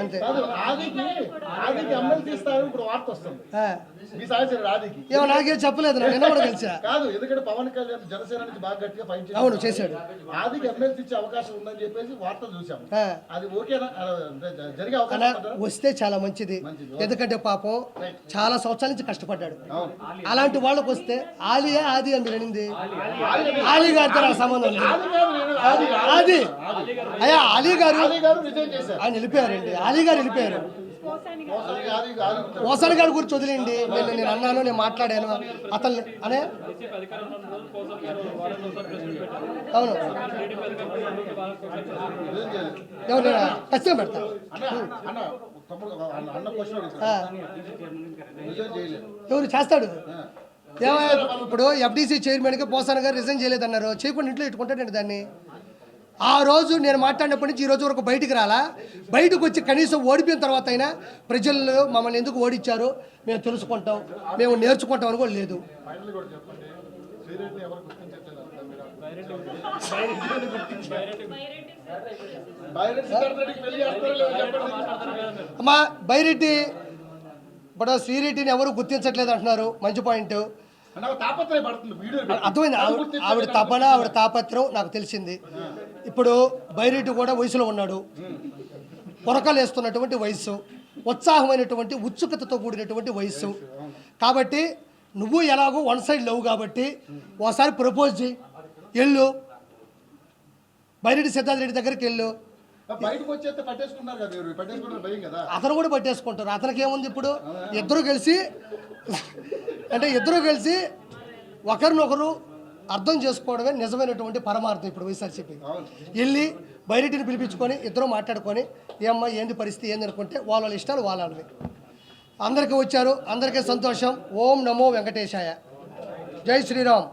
అంతే. ఆదికి ఎమ్మెల్సీ స్థాయి ఇప్పుడు వార్త వస్తుంది. మీ సహచరుడు ఆదికి ఏమో నాకేం చెప్పలేదు, నిన్న కూడా కలిసా. కాదు, ఎందుకంటే పవన్ కళ్యాణ్ జనసేన నుంచి బాగా గట్టిగా ఫైట్ చేశాడు. అవును, చేశాడు. ఆదికి ఎమ్మెల్సీ ఇచ్చే అవకాశం ఉందని చెప్పేసి వార్తలు చూసాము. అది ఓకేనా? జరిగే అవకాశం ఉంటుందా? వస్తే చాలా మంచిది. ఎందుకంటే పాపం చాలా సంవత్సరాల నుంచి కష్టపడ్డాడు. అలాంటి వాళ్ళకి వస్తే ఆలియా ఆది అని అనింది. ఆలీ గారితో నాకు సంబంధం లేదు. ఆది అయ్యా అలీ గారు రిజైన్ చేశారు. ఆయన వెళ్ళిపోయారండి. అలీ గారు వెళ్ళిపోయారు. ఓసారి గారి గురించి వదిలేండి. నేను అన్నాను, నేను మాట్లాడాను అతను అనే. అవును, ఎవరు ఖచ్చితంగా పెడతా. ఎవరు చేస్తాడు? ఏమయ్యా ఇప్పుడు ఎఫ్డీసీ చైర్మన్గా పోసాన గారు రిజైన్ చేయలేదన్నారు. చేయకుండా ఇంట్లో ఇట్టుకుంటాడండి దాన్ని. ఆ రోజు నేను మాట్లాడినప్పటి నుంచి ఈ రోజు వరకు బయటికి రాలా. బయటకు వచ్చి కనీసం ఓడిపోయిన తర్వాత అయినా ప్రజలు మమ్మల్ని ఎందుకు ఓడించారు మేము తెలుసుకుంటాం, మేము నేర్చుకుంటాం అని కూడా లేదు. అమ్మా బైరెడ్డి ఇప్పుడు శ్రీరెడ్డిని ఎవరు గుర్తించట్లేదు అంటున్నారు. మంచి పాయింట్. అర్థమైంది. ఆవిడ తపన, ఆవిడ తాపత్రం నాకు తెలిసింది. ఇప్పుడు బైరెడ్డి కూడా వయసులో ఉన్నాడు, పొరకలు వేస్తున్నటువంటి వయసు, ఉత్సాహమైనటువంటి ఉత్సుకతతో కూడినటువంటి వయసు. కాబట్టి నువ్వు ఎలాగో వన్ సైడ్ లవ్ కాబట్టి ఓసారి ప్రపోజ్ చేయి, వెళ్ళు బైరెడ్డి సిద్ధార్థ రెడ్డి దగ్గరికి వెళ్ళు. అతను కూడా పట్టేసుకుంటారు. అతనికి ఏముంది ఇప్పుడు? ఇద్దరు కలిసి ఒకరినొకరు అర్థం చేసుకోవడమే నిజమైనటువంటి పరమార్థం. ఇప్పుడు వైఎస్ఆర్సీపీ వెళ్ళి బైరెడ్డిని పిలిపించుకొని ఇద్దరు మాట్లాడుకొని ఏమ్మా ఏంది పరిస్థితి ఏంది అనుకుంటే వాళ్ళ ఇష్టాలు వాళ్ళవి. అందరికీ వచ్చారు, అందరికీ సంతోషం. ఓం నమో వెంకటేశాయ. జై శ్రీరామ్.